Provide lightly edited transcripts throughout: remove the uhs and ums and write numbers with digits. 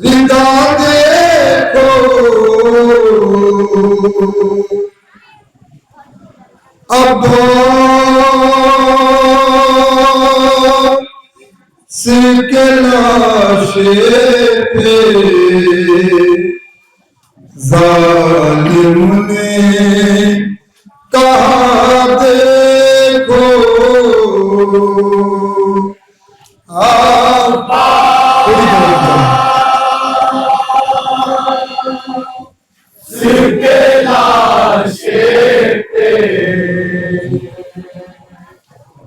रिदा देखो अब्बास के लाशे पे जालिम ने कहा देखो के लाशे पे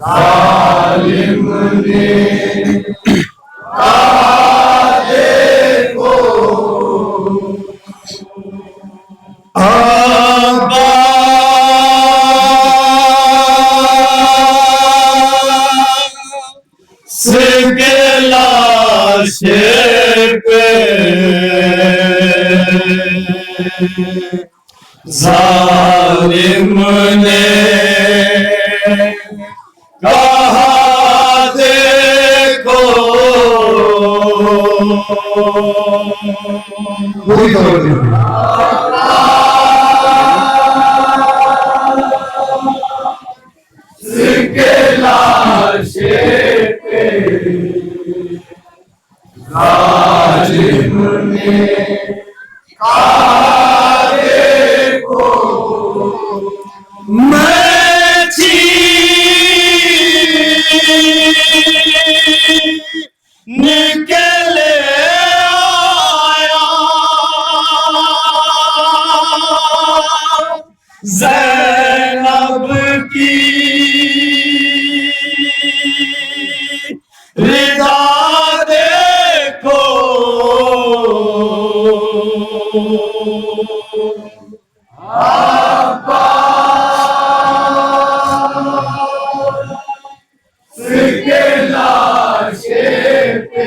जालिम ने कहा देखो अब्बास के लाशे पे जालिम ने कहा देखो के लाशे पे जालिम ने कहा देखो मैं निकले आया ज़ैनब की रिदा देखो के लाशे पे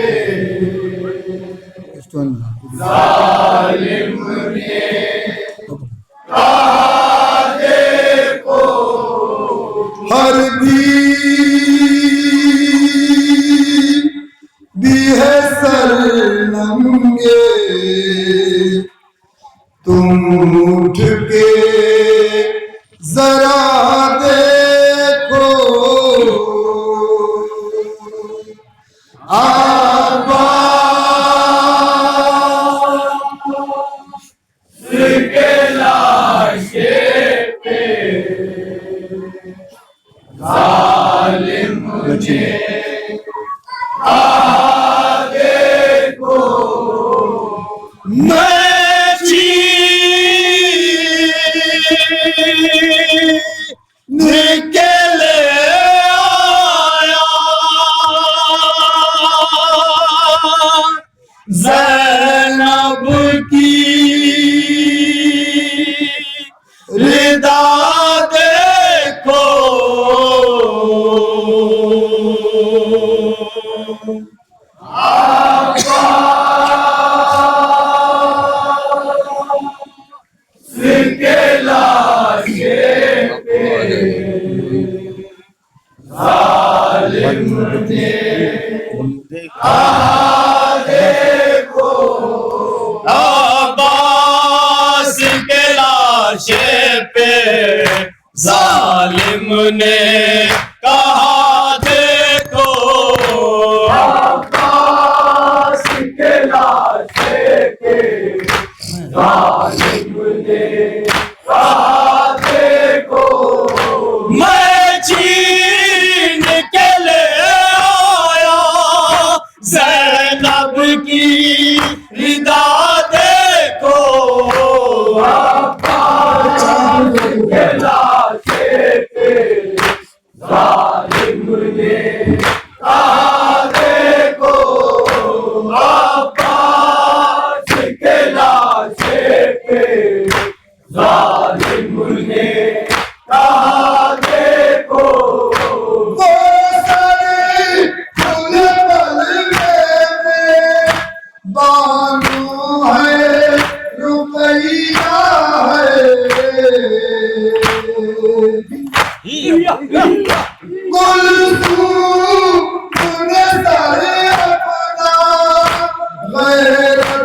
जालिम ने कहा देखो हर भी है सर नंगे तुम उठ के जरा देखो अब्बास के लाशे पे जालिम ने कहा देखो मैं निकले आया ज़ैनब की रिदा देखो के लाशे पे जालिम ने कहा देखो अब्बास के लाशे पे जालिम ने कहा देखो अब्बास के लाशे पे जालिम ने कहा देखो मैं छीन के ले आया ज़ैनब की रिदा देखो अब्बास के लाशे पे जालिम ने कहा देखो अब्बास के लाशे पे जालिम ने कहा देखो वो सारे फूल तलवे में बानो है रुपैया है कुलसूम तूने सारे अपना गैरत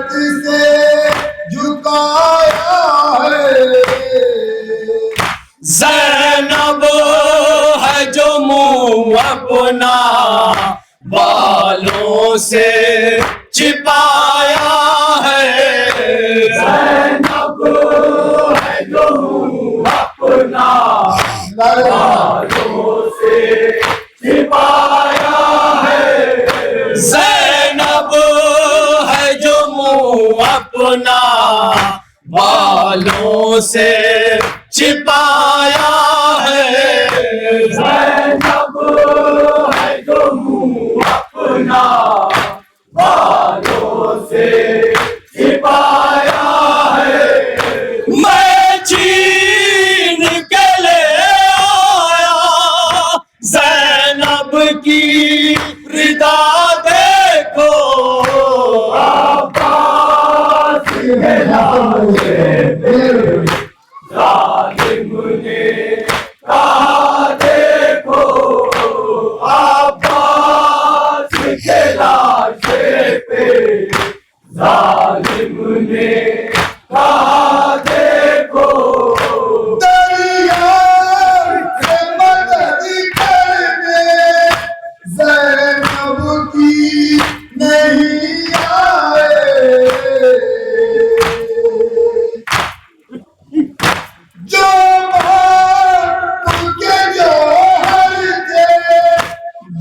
बालों से छिपाया है। ज़ैनब है जो मुंह अपना बालों से छिपाया है। ज़ैनब है जो मुंह अपना बालों से छिपाया है। मैं छीन के ले आया ज़ैनब की रिदा देखो। अब्बास के लाशे पे जालिम ने कहा देखो। अब्बास के लाशे पे जालिम ने कहा देखो। दरिया से मदद करने ज़ैनब की नहीं आए। जो उनके जौहर थे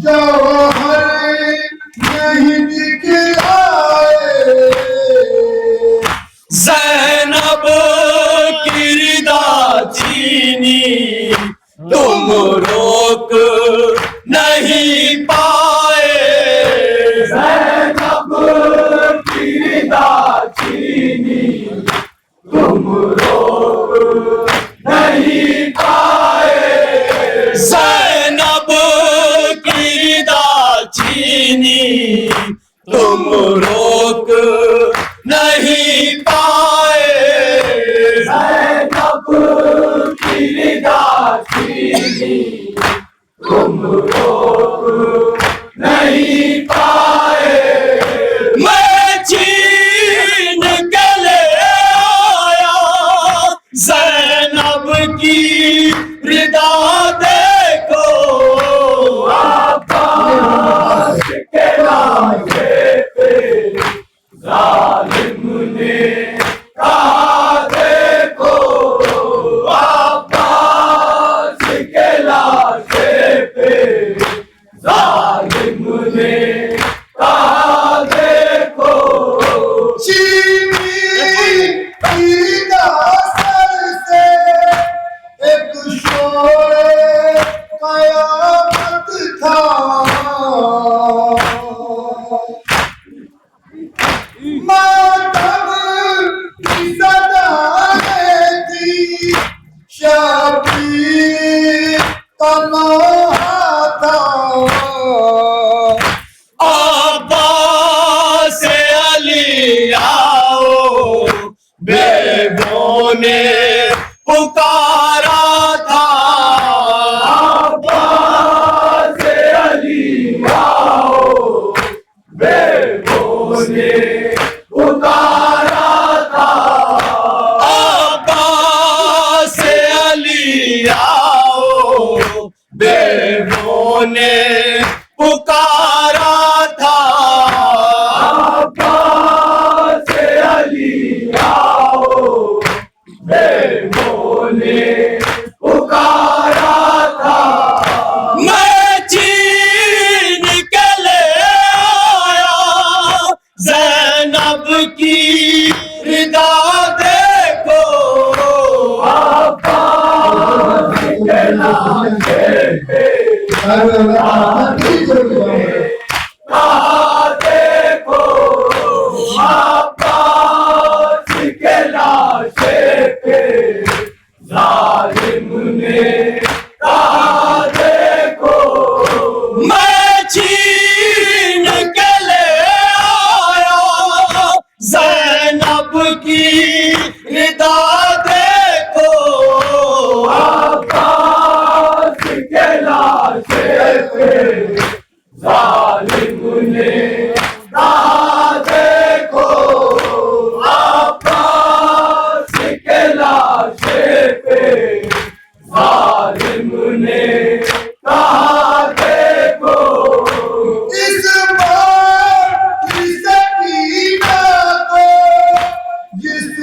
जौहर नहीं दिखलाए। ज़ैनब की रिदा छीनी तुम रोक नहीं पाए। ज़ैनब की रिदा छीनी तुम रोक नहीं पाए। ज़ैनब की रिदा छीनी तुम रोक नहीं पाए। ज़ैनब की रिदा छीनी तुम रोक नहीं पाए। मैं छीन के ले आया ज़ैनब की रिदा देखो। अब्बास के लाशे पे जालिम ने कहा देखो। अब्बास के लाशे पे जालिम ने कहा देखो। चीनी की दासर से एक शोरे कयामत था। मातम की सदाएं थी शबीर तन्हा था। अब्बास अली आओ बेबों ने पुकारा था। अब्बास अली आओ बेबों ने पुकारा था। अब्बास अली आओ बेबों ने पुकारा था। अब्बास अली आओ बेबों ने पुकारा था। मैं छीन के ले आया ज़ैनब की रिदा देखो। अब्बास के लाशे पे कहा देखो। अब्बास के लाशे पे जालिम ने कहा देखो। मैं छीन के ले आया ज़ैनब की रिदा देखो। अब्बास के लाशे पे जालिम ने कहा देखो। अब्बास के लाशे पे जालिम ने कहा देखो। इस बार की सकीना को जिस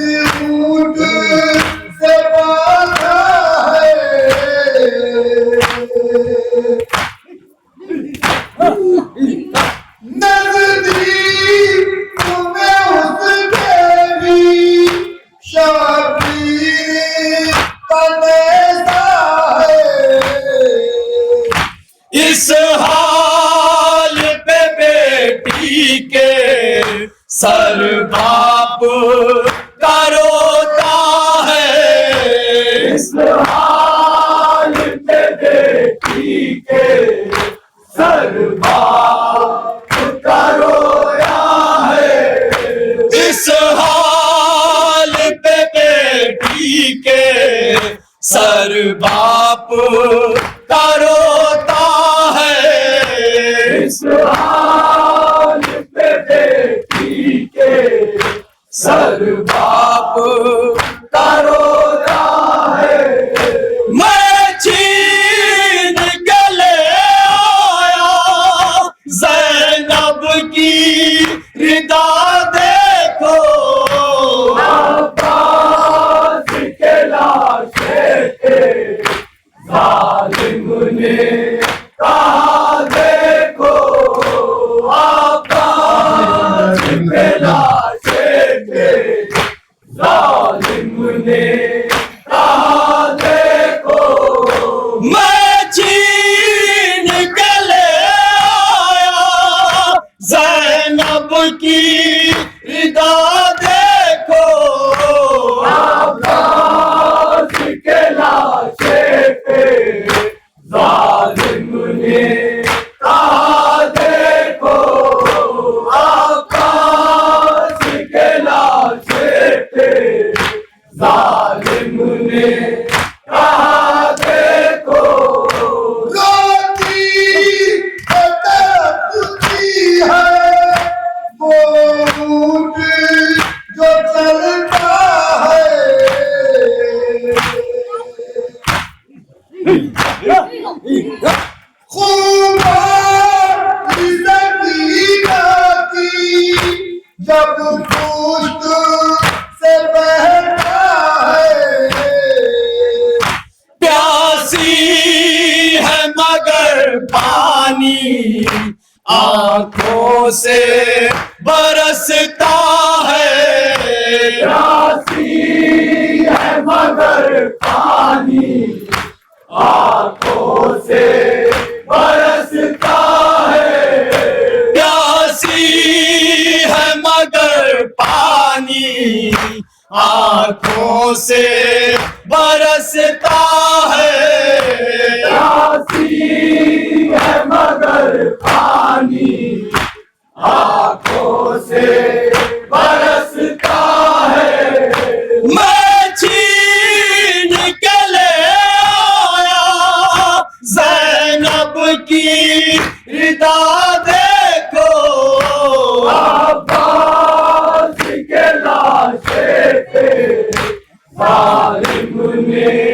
बाप का रोता है। इस हाल पे बेटी के सर बाप का रोया है। इस हाल पे बेटी के सर बाप का रोता है। इस हाल पे बेटी के सर बाप का रोता है। मैं छीन के ले आया ज़ैनब की रिदा देखो। अब्बास के लाशे पे जालिम ने कहा देखो। अब्बास के लाशे पे जालिम ने कहा देखो। मैं छीन के ले आया ज़ैनब की रिदा देखो। अब्बास के लाशे पे जालिम ने कहा देखो। अब्बास के लाशे पे जालिम ने कहा देखो। रोती है तड़पती है वो ऊँट जो चलता है। खूबार जिंदगी की जब पुष्ट से बहता है। प्यासी है मगर पानी आंखों से बरसता है। प्यासी है मगर पानी आंखों से बरसता है। प्यासी है मगर पानी आंखों से बरसता है। प्यासी है मगर पानी आंखों से बरसता है। मैं छीन के ले आया ज़ैनब की रिदा देखो। अब्बास के लाशे पे जालिम ने